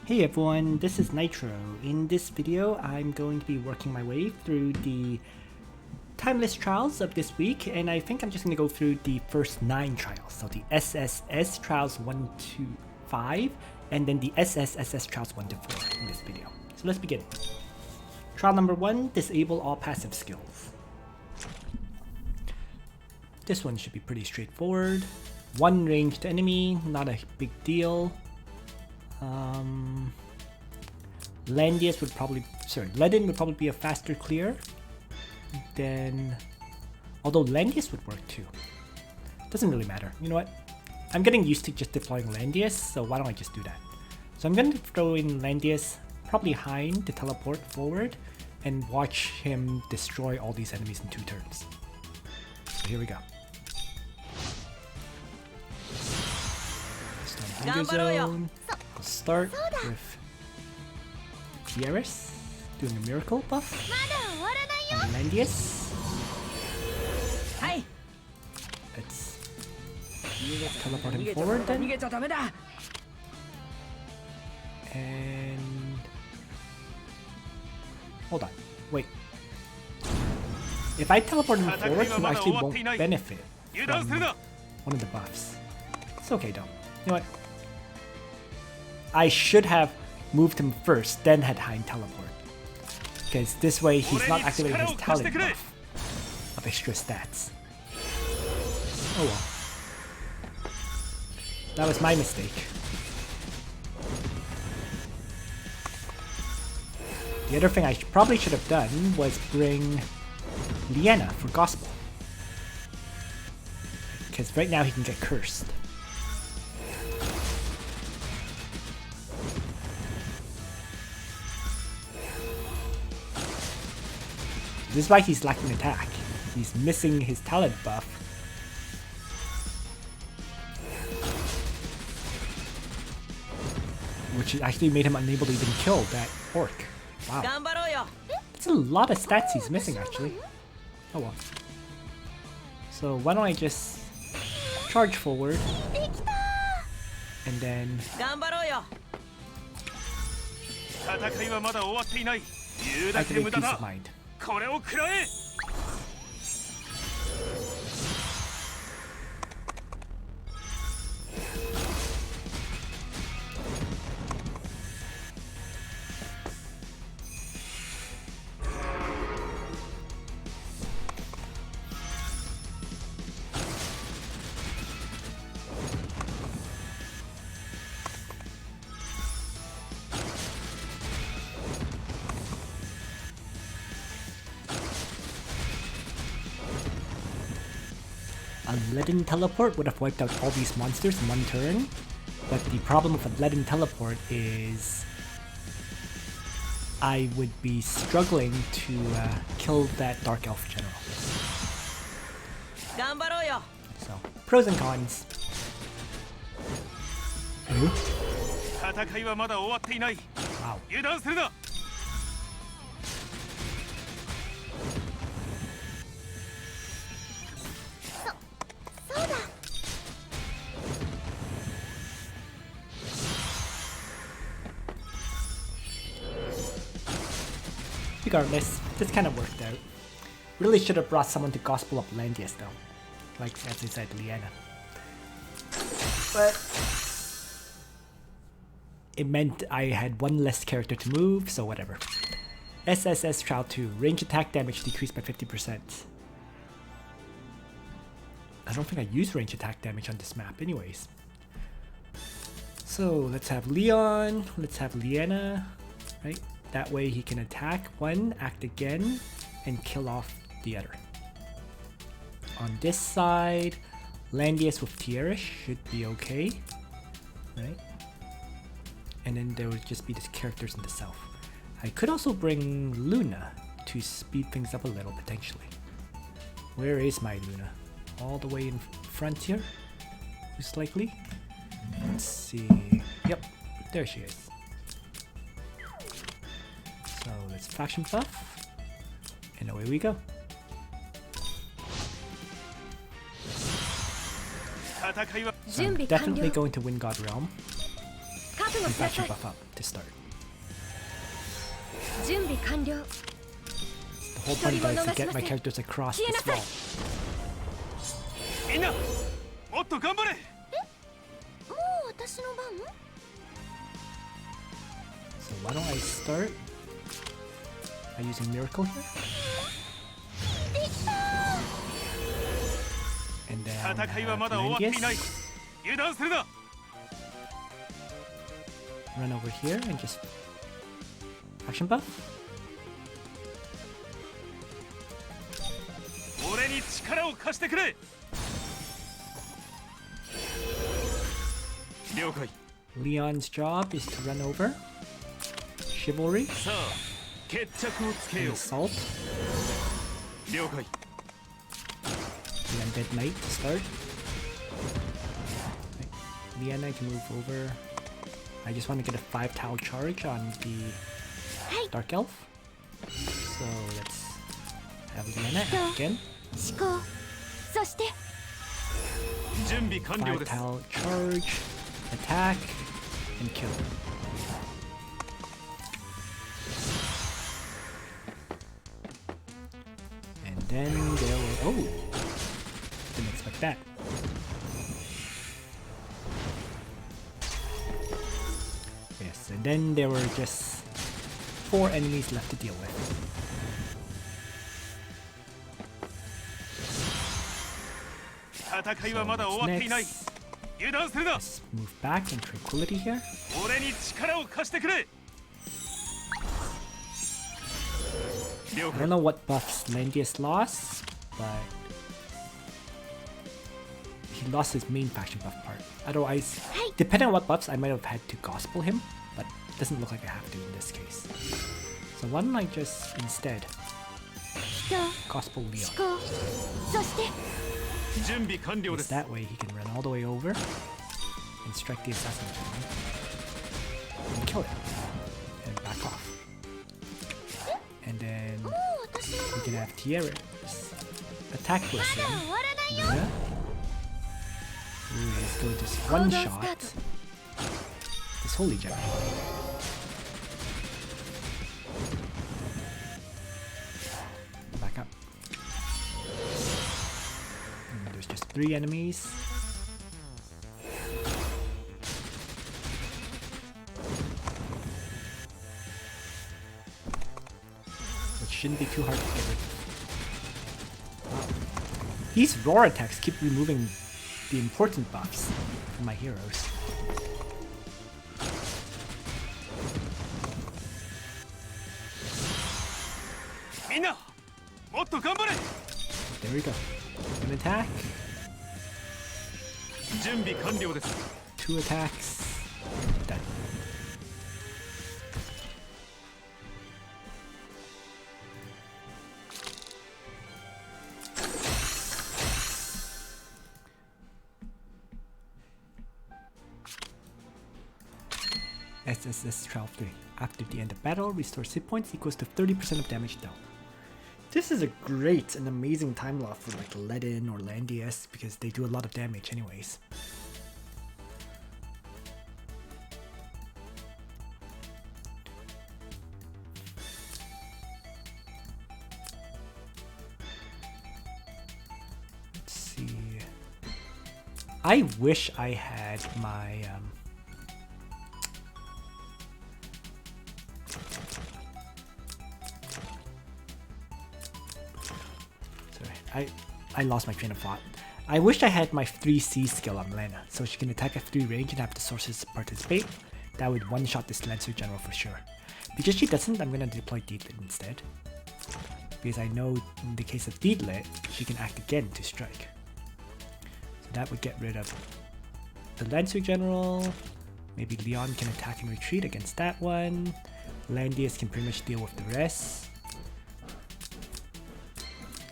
Hey everyone, this is Nitro. In this video, I'm going to be working my way through the timeless trials of this week, and I think I'm just going to go through the first 9 trials. So the SSS Trials 1 to 5, and then the SSSS Trials 1 to 4 in this video. So let's begin. Trial number 1, disable all passive skills. This one should be pretty straightforward. 1 ranged enemy, not a big deal. Landius would probably, Ledin would probably be a faster clear. Then, although Landius would work too. Doesn't really matter. You know what? I'm getting used to just deploying Landius, so why don't I just do that? So I'm going to throw in Landius, probably Hind to teleport forward, and watch him destroy all these enemies in 2 turns. So here we go. Hunger Zone. We'll start with Tieris doing a miracle buff. And Landius. Let's teleport him forward then. And hold on, wait. If I teleport him forward, he actually won't benefit from one of the buffs. It's okay though. You know what? I should have moved him first, then had Hind teleport. Because this way he's not activating his talent buff of extra stats. Oh well. That was my mistake. The other thing I probably should have done was bring Liana for Gospel. Because right now he can get cursed. This is why he's lacking attack. He's missing his talent buff. Which actually made him unable to even kill that orc. Wow. That's a lot of stats he's missing actually. Oh well. So why don't I just charge forward. And then activate Peace of Mind. A Ledin teleport would have wiped out all these monsters in 1 turn, but the problem with a Ledin teleport is I would be struggling to kill that Dark Elf general. So, pros and cons. Wow. Regardless, this kind of worked out. Really should have brought someone to Gospel up Landius though. Like as I said, Liana. But it meant I had 1 less character to move, so whatever. SSS Trial 2, range attack damage decreased by 50%. I don't think I use range attack damage on this map anyways. So let's have Leon, let's have Liana, right? That way he can attack 1, act again, and kill off the other. On this side, Landius with Tieris should be okay, right? And then there would just be the characters in the south. I could also bring Luna to speed things up a little potentially. Where is my Luna? All the way in front here, most likely. Let's see. Yep, there she is. So let's faction buff, and away we go. So I'm definitely going to win God Realm. and faction buff up to start. The whole point is to get my characters across this wall. So why don't I start by using Miracle here? And then Langisser. Run over here and just action buff. Leon's job is to run over. Chivalry. And Assault. The Undead Knight to start. Leanna can move over. I just want to get a 5 tile charge on the Dark Elf. So let's have Leanna again. 5 tile charge, attack, and kill. And then there will. Oh! Didn't expect that. Yes, and then there were just 4 enemies left to deal with. So next, let's move back in tranquility here. I don't know what buffs Langrisser lost, but he lost his main faction buff part. Otherwise, depending on what buffs, I might have had to gospel him, but it doesn't look like I have to in this case. So why don't I just instead gospel Leon? Because that way he can run all the way over and strike the assassin and kill it and back off. And then we can have Tierra's attack person. Yeah. Ooh, let's go just one shot this holy gem. Back up. And there's just 3 enemies. Shouldn't be too hard to get rid of. Wow. These roar attacks keep removing the important buffs from my heroes. There we go. An attack. 2 attacks. Done. SSS Trial 3. After the end of battle, restores hit points equals to 30% of damage dealt. This is a great and amazing time lock for like Ledin or Langrisser because they do a lot of damage anyways. Let's see. I wish I had my I lost my train of thought. I wish I had my 3C skill on Lena, so she can attack at 3 range and have the sources participate. That would one-shot this Lancer General for sure. Because she doesn't, I'm gonna deploy Deedlit instead. Because I know in the case of Deedlit, she can act again to strike. So that would get rid of the Lancer General. Maybe Leon can attack and retreat against that one. Langrisser can pretty much deal with the rest.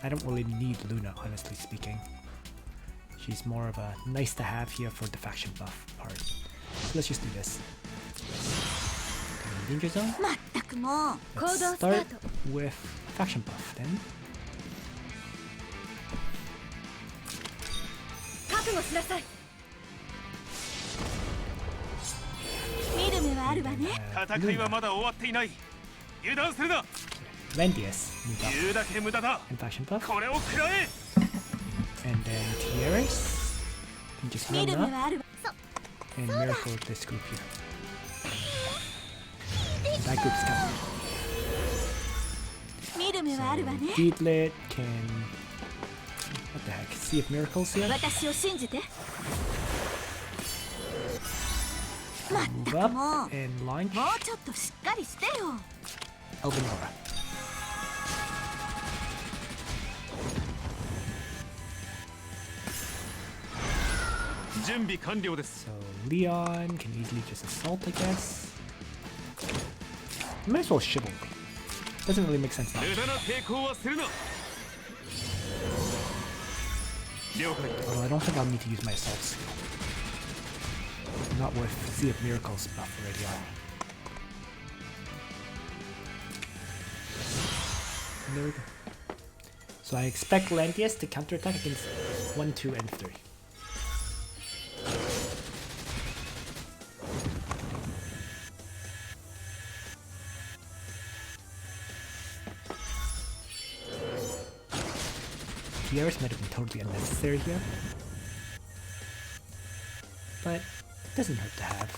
I don't really need Luna, honestly speaking. She's more of a nice to have here for the faction buff part. So let's just do this. Danger zone. Let's start with faction buff then. あるわね。戦いはまだ終わっていない。油断するな。 Landius, move 言うだけ無駄だ。 up. And Fashion Puff. これを食らえ。 And then Tierras. And just 見 run る目 up はあるわ。 and miracle this group here. That group's coming. 見る目はあるわね。 Deedlit can... What the heck? See if miracles here? 私を信じて。まっ Move たく up もう。 and launch もうちょっとしっかりしてよ。 Elvenora. So Leon can easily just assault, I guess. Might as well Chivalry. Doesn't really make sense now. Although I don't think I'll need to use my assault skill. Not with Sea of Miracles buff already on. And there we go. So I expect Landius to counterattack against 1, 2, and 3. Tierras might have been totally unnecessary here, but it doesn't hurt to have.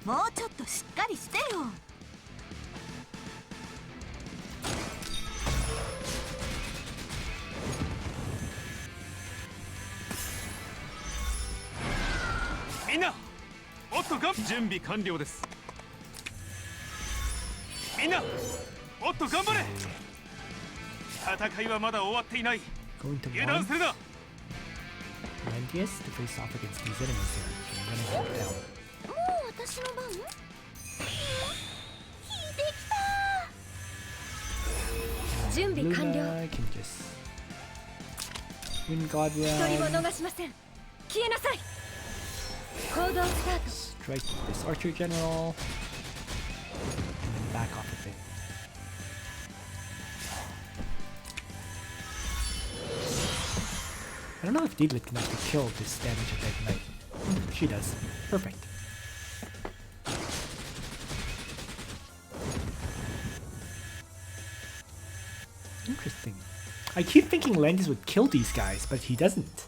もうちょっとしっかりしてよ。みんな、もっと準備完了です。みんな、もっと頑張れ。戦いはまだ終わっていない。油断するな。Landius to face off against these enemies here. So I'm gonna hold down. もう私の番？引いてきた。準備完了。 Luna can just win God 一人も Run. 逃しません。消えなさい。行動スタート。 Strike this Archer General. And then back off a bit. I don't know if Deedlit can actually kill this damage at Ignite. She does. Perfect. Interesting. I keep thinking Landis would kill these guys, but he doesn't.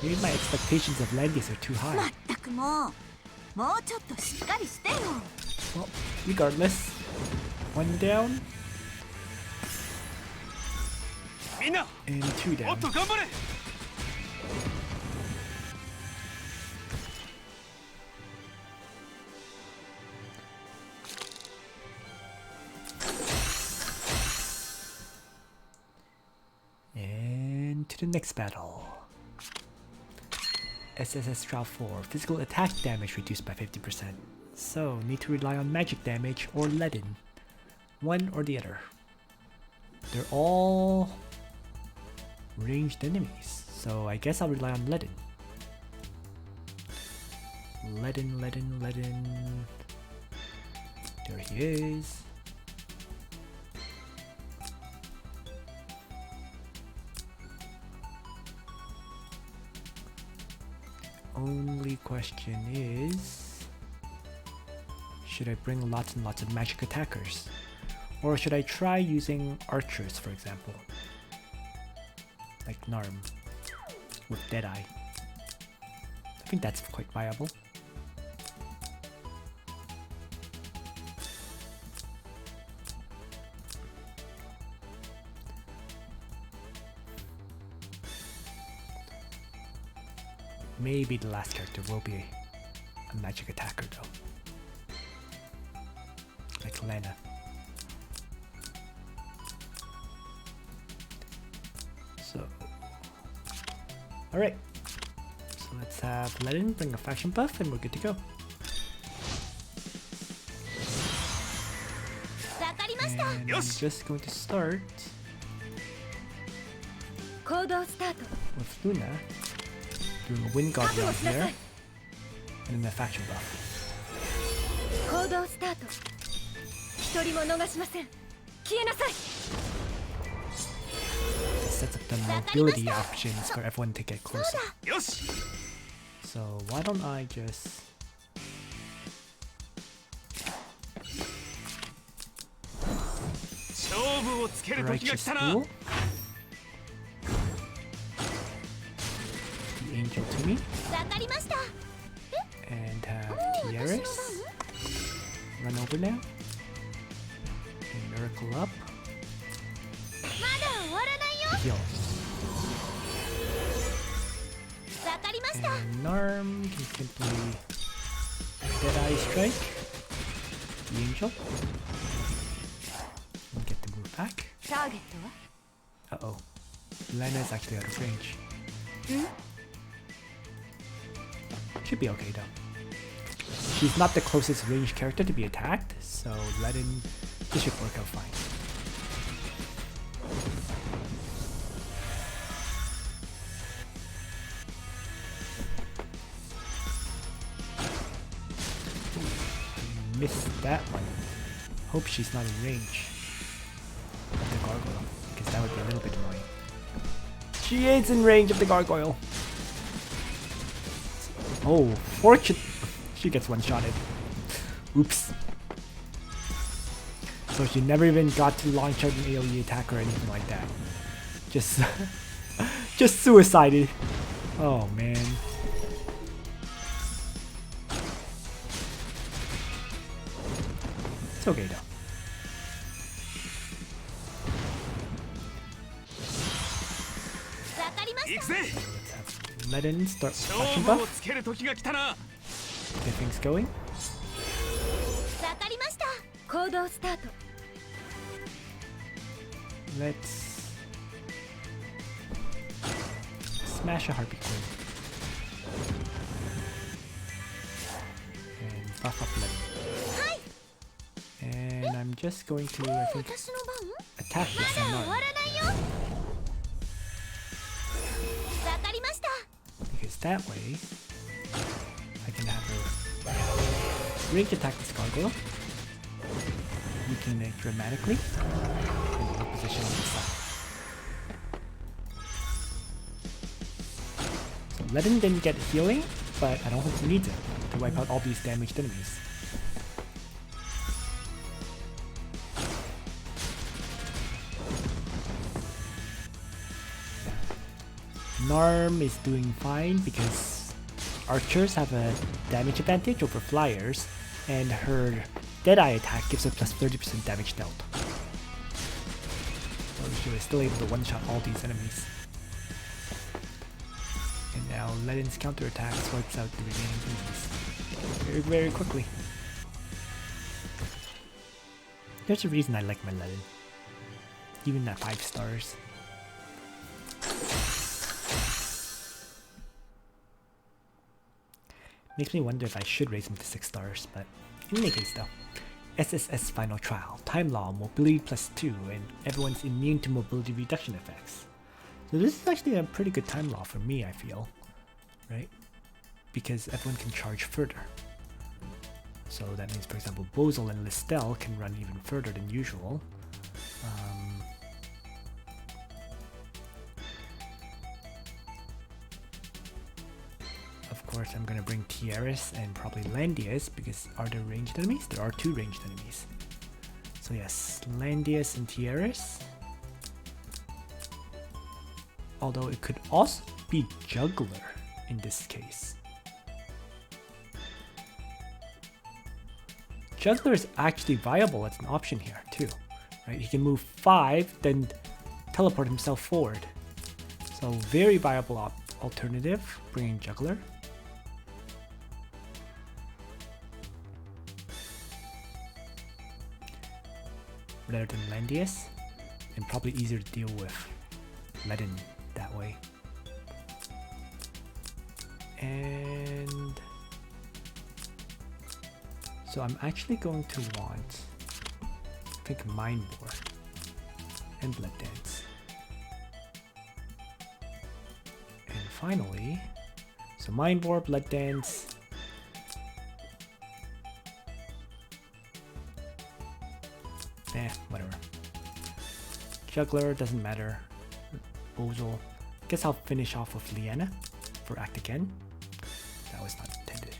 Maybe my expectations of Landis are too high. まったくもうちょっとしっかりしてよ。 Well, regardless. One down. みんな、 And two も down. っと頑張れ。 And to the next battle. SSS Trial 4. Physical attack damage reduced by 50%. So, need to rely on magic damage or leaden. One or the other. They're all ranged enemies. So, I guess I'll rely on leaden. Leaden. There he is. Only question is, should I bring lots and lots of magic attackers? Or should I try using archers, for example? Like Narm with Deadeye. I think that's quite viable. Maybe the last character will be a magic attacker though. Like Lena. So... Alright. So let's have Lenin bring a faction buff and we're good to go. And I'm just going to start with Luna. Doing a wind guard around here. And then a faction buff. 行動スタート。一人も逃しません。消えなさい。 It sets up the mobility options for everyone to get closer. よし So why don't I just... Righteous Duel. The Angel to me. わかりました。 And have Tiaris. Run over now. And Miracle up. まだ終わらないよ。 Heal. わかりました。 And Narm can simply Deadeye Strike. The Angel. And get the move back. ターゲットは？ Uh-oh. Lena is actually out of range. Should be okay though. She's not the closest range character to be attacked, so this should work out fine. Missed that one. Hope she's not in range of the gargoyle, because that would be a little bit annoying. She is in range of the gargoyle. Oh, fortune! She gets one-shotted. Oops. So she never even got to launch out an AoE attack or anything like that. Just, just suicided. Oh man. It's okay though. Let's have Ledin start faction buff. Get things going. わかりました。行動スタート。 Let's smash a Harpy Queen. And buff up Ledin. はい。 And I'm just going to, I think, 私の番？ attack this まだ終 Narm. わらないよ。わかりました。 Because that way, I can have her range attack this gargoyle, weakening it dramatically, and her position on the side. So Ledin didn't get healing, but I don't think he needs it to wipe out all these damaged enemies. Narm is doing fine because archers have a damage advantage over flyers, and her Deadeye attack gives her plus 30% damage dealt. So she was still able to one-shot all these enemies. And now Ledin's counterattack swipes out the remaining enemies very, very quickly. There's a reason I like my Ledin, even at 5 stars. Makes me wonder if I should raise him to 6 stars, but in any case though. SSS Final Trial, Time Law, Mobility +2, and everyone's immune to mobility reduction effects. So this is actually a pretty good Time Law for me, I feel, right? Because everyone can charge further. So that means, for example, Bozel and Listel can run even further than usual. Of course, I'm gonna bring Tiaris and probably Landius because are there ranged enemies? There are 2 ranged enemies. So yes, Landius and Tiaris. Although it could also be Juggler in this case. Juggler is actually viable as an option here too, right? He can move 5, then teleport himself forward. So very viable alternative, bringing Juggler. Rather than Landius, and probably easier to deal with Ledin that way. And so I'm actually going to want, I think, Mind War and Blood Dance. And finally, So Mind Bore, Blood Dance. Whatever. Juggler, doesn't matter. Bozo. Guess I'll finish off with Liana for Act Again. That was not intended.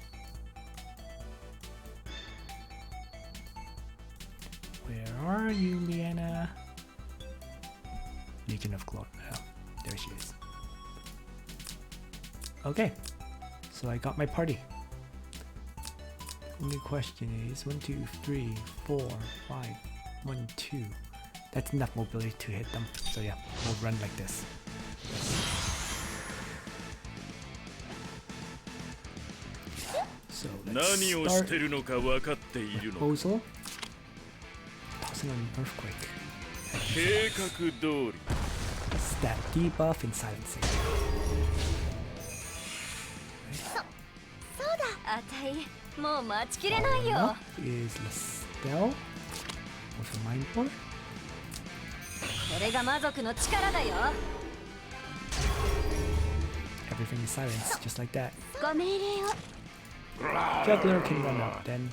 Where are you, Liana? Legion of Glory. Oh, there she is. Okay, so I got my party. Only question is 1, 2, 3, 4, 5, 1, 2. That's enough mobility to hit them. So yeah, we'll run like this. So let's start proposal. Tossing an earthquake. Stat debuff and silencing. Up is Lestel with a Mind Bore. Everything is silenced, just like that. Juggler can run up then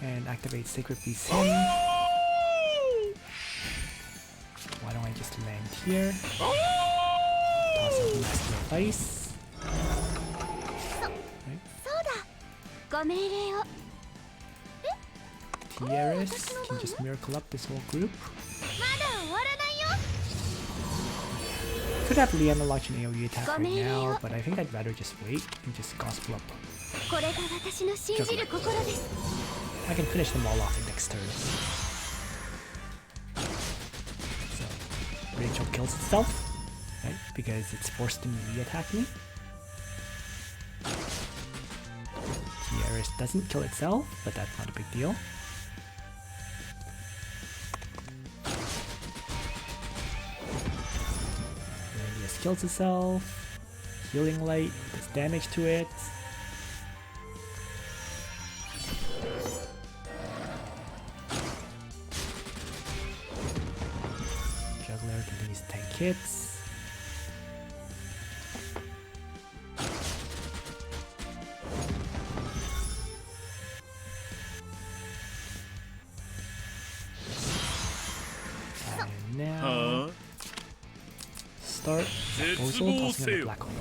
and activate Sacred Beast him. Why don't I just land here? Toss up Master of Ice. Tierras can just miracle up this whole group. Could have Liana launch an AoE attack right now, but I think I'd rather just wait and just gospel up. Juggler. I can finish them all off in next turn. So Rachel kills itself, right? Because it's forced to melee attack me. Tierras doesn't kill itself, but that's not a big deal. Radius kills itself. Healing Light does damage to it. Juggler continues to tank hits. Now, start proposal, tossing in a black hole.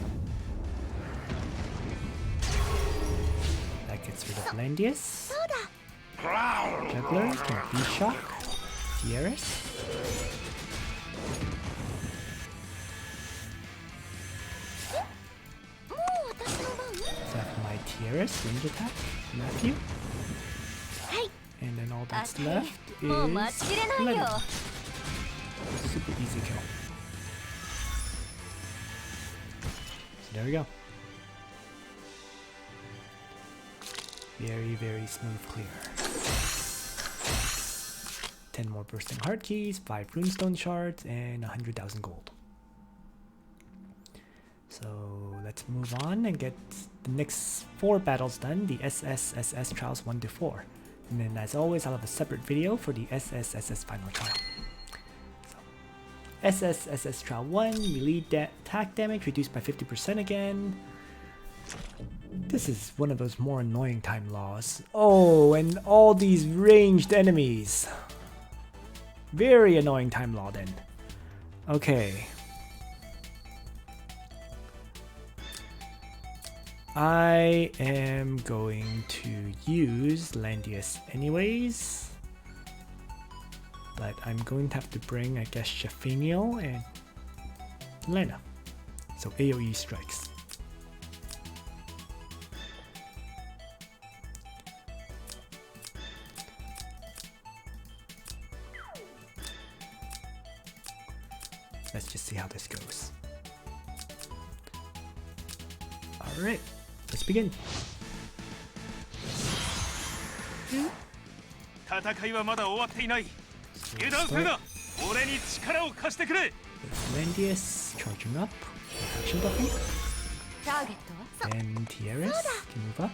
That gets rid of Landius. Juggler can V-Shock. Tierras. So after my Tierras, range attack, Matthew. And then all that's left is Lennon. Super easy kill. So there we go. Very, very smooth clear. 10 more bursting heart keys, 5 runestone shards, and 100,000 gold. So let's move on and get the next 4 battles done, the SSSS Trials 1 to 4. And then as always, I'll have a separate video for the SSSS Final Trial. SSSS Trial 1, melee attack damage reduced by 50% again. This is one of those more annoying time laws. Oh, and all these ranged enemies. Very annoying time law then. Okay. I am going to use Landius anyways. But I'm going to have to bring, I guess, Shafaniel and Lena. So AoE strikes. Let's just see how this goes. Alright, let's begin. Landius charging up, action buffing. And Tierras can move up.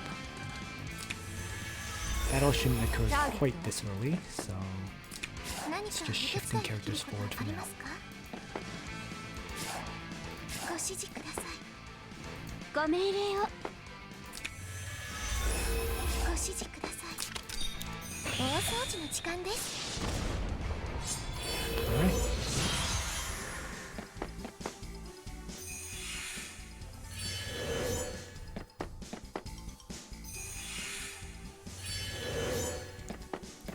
Battle shouldn't occur quite this early, so it's just shifting characters forward for now. ご命令をご指示ください。大掃除の時間です。 Alright.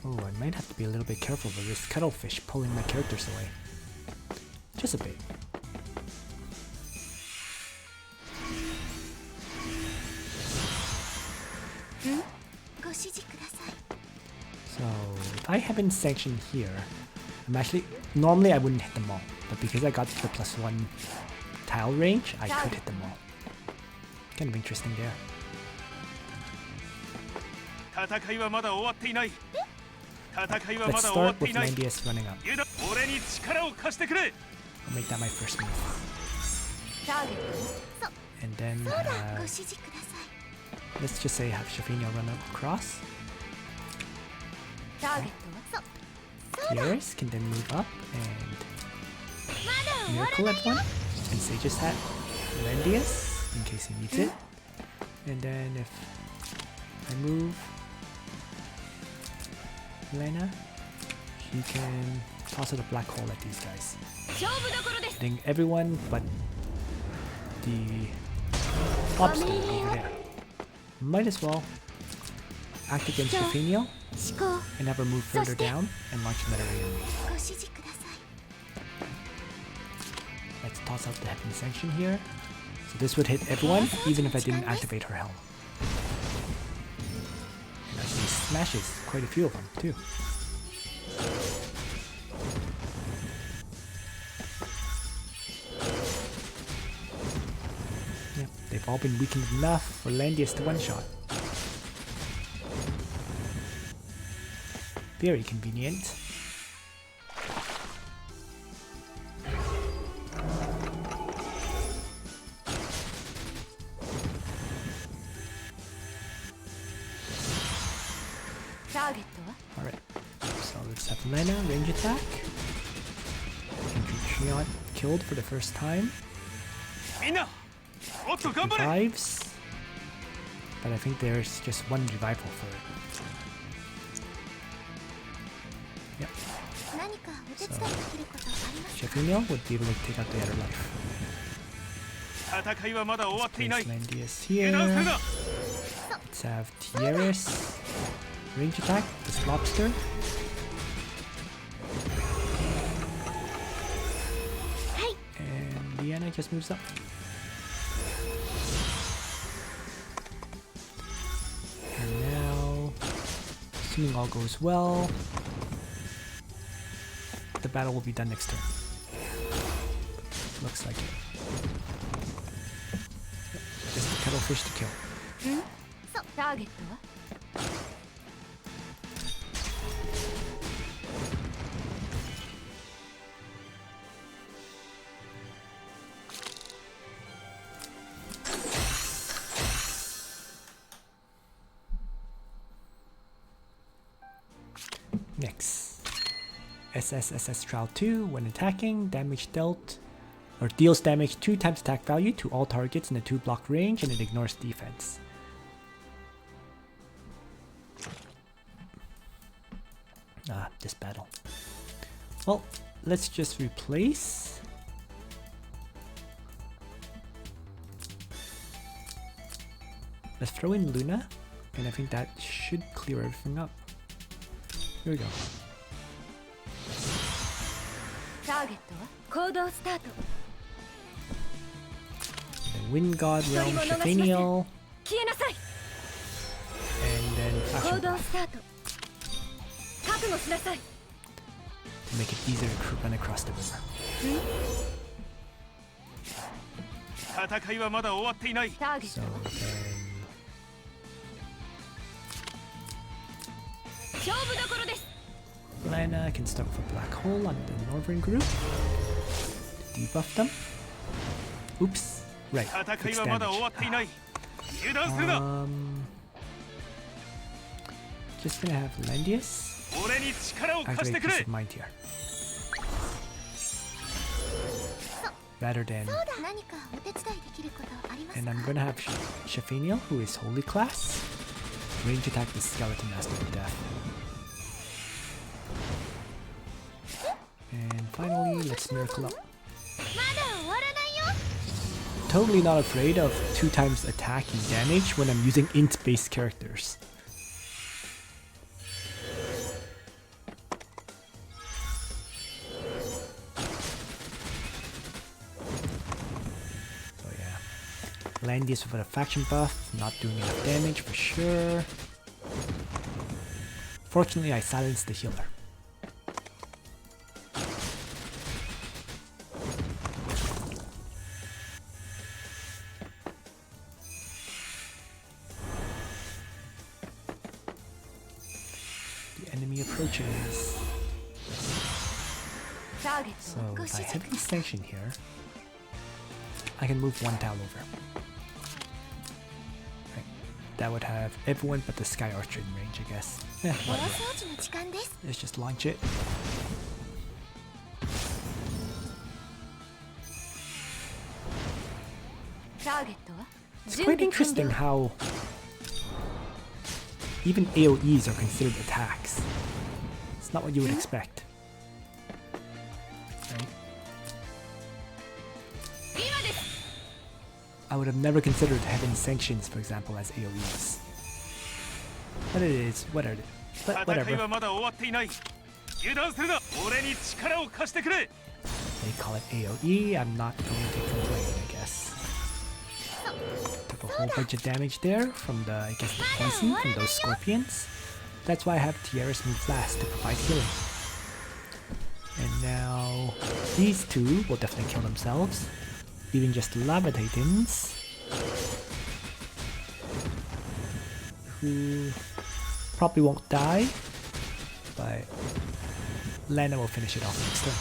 Oh, I might have to be a little bit careful with this cuttlefish pulling my characters away. Just a bit. So, if I haven't sanctioned here, I'm actually... Normally I wouldn't hit them all, but because I got the +1 tile range, I could hit them all. Kind of interesting there. Let's start with Langisser running up. I'll make that my first move. And then let's just say have Shafinio run across. Tiers can then move up and Miracle at one. And Sage's hat Langisser in case he needs it. And then if I move Lena, she can toss out a black hole at these guys. Hitting everyone but the lobster over there. Might as well act against Shafinio and have her move further down and launch another AoE. Let's toss out the Heaven Sanction here. So this would hit everyone even if I didn't activate her helm. And actually smashes quite a few of them too. Yep, they've all been weakened enough for Langisser to one-shot. Very convenient. Alright, so let's have Lena range attack. Entry Trion killed for the first time. Revives. But I think there's just one revival for it. Yep. So Shafinio would be able to take out the other life. Let's place Langisser here. Let's have Tiers range attack this lobster. And Liana just moves up. And now, assuming all goes well, the battle will be done next turn. Looks like it. Yep, just the cuttlefish to kill. Next, SSSS Trial 2. When attacking, damage dealt or deals damage 2 times attack value to all targets in a 2-block range, and it ignores defense. Ah, this battle. Well, let's just replace. Let's throw in Luna, and I think that should clear everything up. Here we go. The Wind God Realm Shafinio. And then Faction Buff. To make it easier to run across the river. So then... Lena can start with a black hole on the northern group to debuff them. Oops, right, fixed damage. Just gonna have Langisser activate Peace of Mind here. rather than. And I'm gonna have Shafaniel, who is Holy Class, range attack the Skeleton Master to death. And finally, let's Miracle Up. Totally not afraid of 2 times attacking damage when I'm using int-based characters. So yeah, Landius with a faction buff, not doing enough damage for sure. Fortunately, I silenced the healer. Approaches. So if I heavily sanction here, I can move 1 tile over. Right. That would have everyone but the Sky Archer in range, I guess. Yeah, whatever. Let's just launch it. It's quite interesting how even AoEs are considered attacks. It's not what you would expect. Right? I would have never considered having sanctions, for example, as AoEs. But it is, whatever. But whatever. They call it AoE, I'm not going to complain, I guess. Took a whole bunch of damage there from the, I guess, the poison from those scorpions. That's why I have Tiara's move last to provide healing. And now these two will definitely kill themselves, leaving just Lava Titans, who probably won't die, but Lana will finish it off next turn.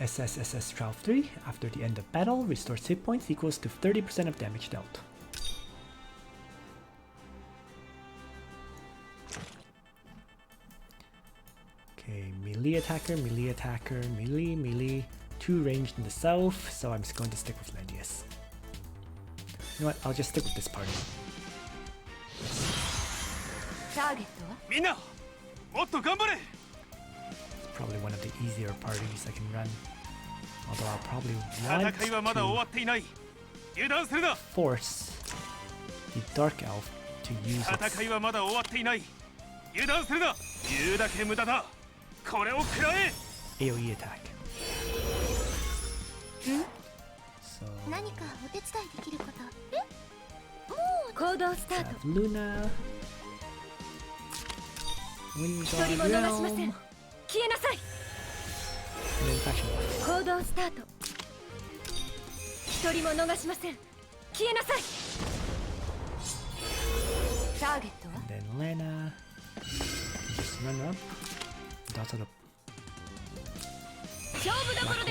SSSS Trial 3, after the end of battle, restores hit points equals to 30% of damage dealt. Okay, melee attacker, melee, melee. 2 ranged in the south, so I'm just going to stick with Landius. You know what, I'll just stick with this party. It's probably one of the easier parties I can run. Although I'll probably want to force the Dark Elf to use its AoE attack. So have Luna, Windguard Realm, and then Faction Buff. And then Lana, just run up, dot it up. Black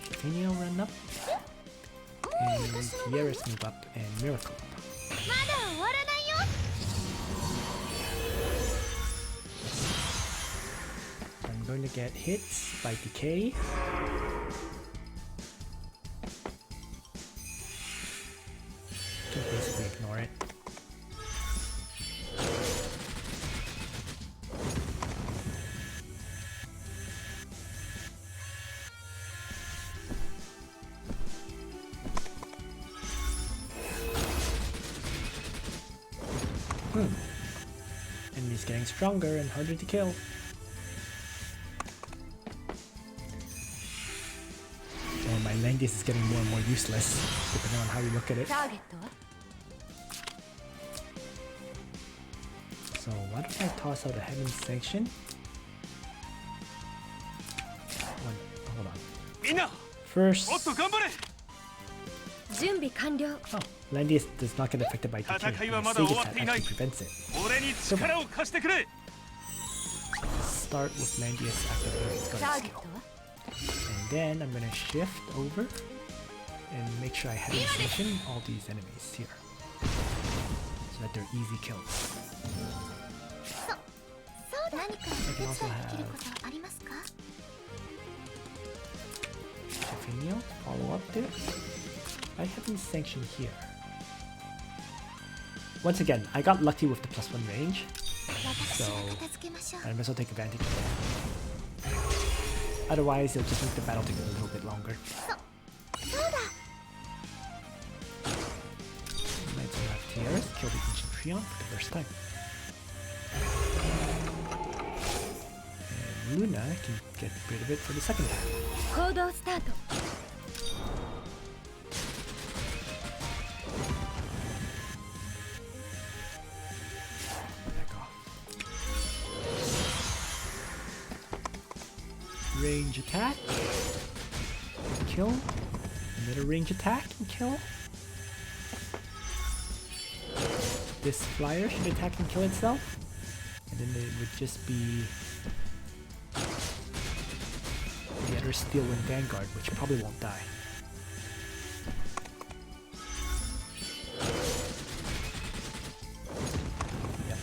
Shafaniel run up, and Tiara's move up, and Miracle up. I'm going to get hit by Decay. Can basically ignore it. Enemy's getting stronger and harder to kill. And my Langrisser is getting more and more useless, depending on how you look at it. So why don't I toss out a Heaven's Sanction? Hold on. First, 準備完了。 Oh, Landius does not get affected by DQ. The Sagus actually prevents it. 俺に力を貸してくれ。 Start with Landius activating his タ guard ーゲッ skill. トは And then I'm gonna shift over and make sure I heavy sanction all these enemies here. So that they're easy kills. そうだ。何かお手伝いできることありますか？ Jeffinio, follow up there. I heavy sanction here. Once again, I got lucky with the +1 range, so I might as well take advantage of it. Otherwise, it'll just make the battle take a little bit longer. Knights will have tiaras, kill the ancient Treon for the first time. And Luna can get rid of it for the second time. 行動スタート。 Back off. Range attack. Kill. Another range attack and kill. This flyer should attack and kill itself. And then it would just be the other Steel Wind Vanguard, which probably won't die. Yep.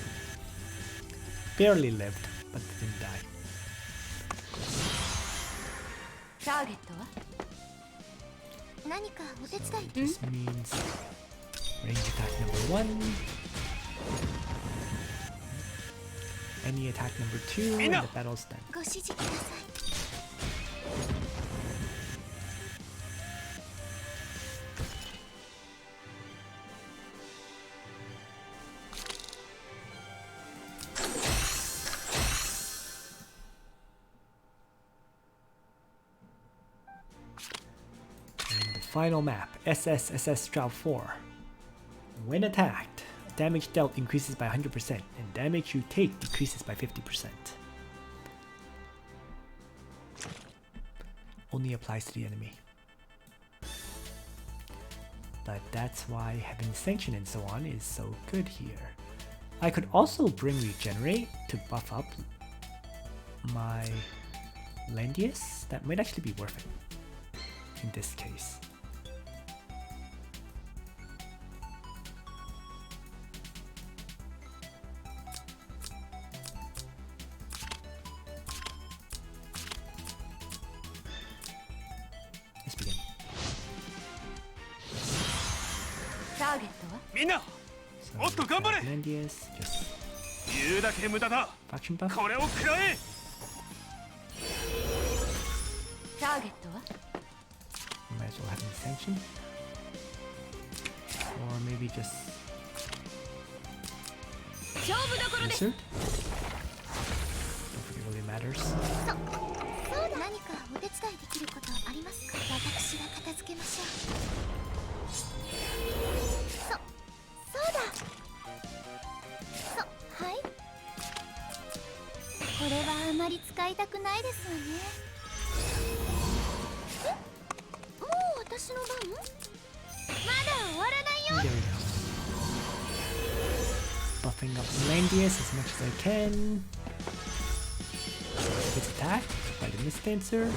Barely lived, but didn't die. ターゲットは何かお手伝い。 This means range attack number 1. Any attack number 2, and the battle's done. ご指示ください。 And the final map, SSSS Trial 4. When attacked, damage dealt increases by 100%, and damage you take decreases by 50%. Only applies to the enemy. But that's why having Sanction and so on is so good here. I could also bring Regenerate to buff up my Landius. That might actually be worth it in this case. Let's begin. ターゲットはみんな、 So もっと頑張れ。 Landius, just 言うだけ無駄だ。 faction buff. これを食らえ。ターゲットは Might as well have him sanction. Or maybe just 勝負どころです。 insert. Don't think it really matters. そうだ。何かお手伝いできることありますか？私が片付けましょう。そうだ。はい。これはあまり使いたくないですわね。もう私の番？まだ終わらないよ。 There we go. Buffing up Landius as much as I can. Gets attacked by the Misdancer.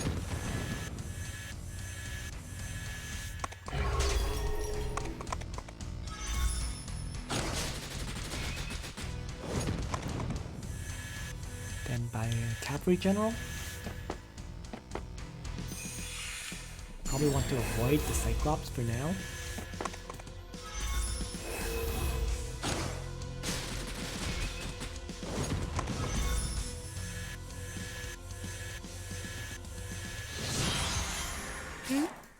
Then by a Cavalry General. Probably want to avoid the Cyclops for now.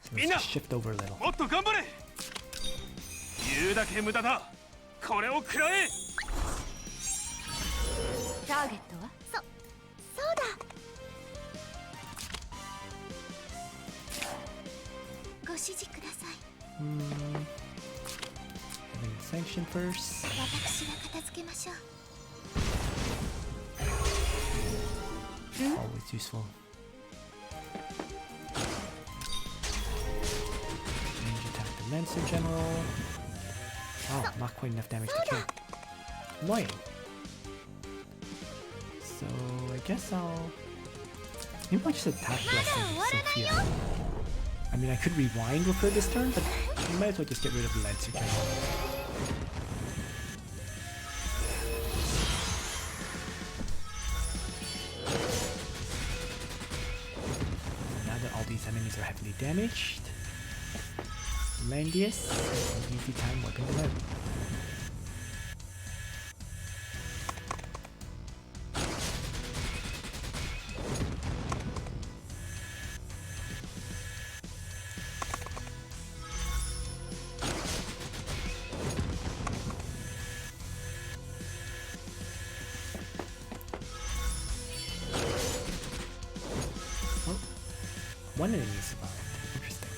So let's just shift over a little. もっと頑張れ。言うだけ無駄だ。これを食らえ。ターゲットはそうだ。ご指示ください。 Having sanction first. 私が片付けましょう。 Always useful. Range attack the Lancer General. Oh, not quite enough damage to kill. Annoying. So I guess maybe I'll just attack Blessing Sophia. I mean, I could rewind with her this turn, but I might as well just get rid of the Lancer General. Now that all these enemies are heavily damaged, Landius, an easy time wiping them out. One enemy survived. Interesting.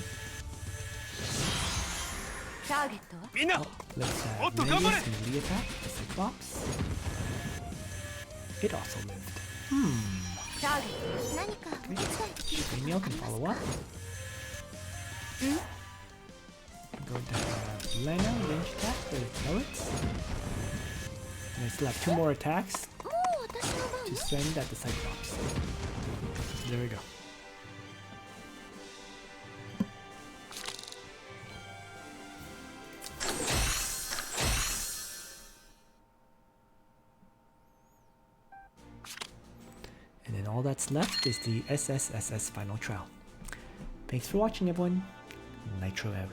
Oh, let's Landius melee attack, the Cyclops. It also lived. Okay. Female can follow up. I'm going to have Lena range attack with bullets. And I still have 2 more attacks to send at the Cyclops. There we go. And then all that's left is the SSSS Final Trial. Thanks for watching, everyone. Nitro out.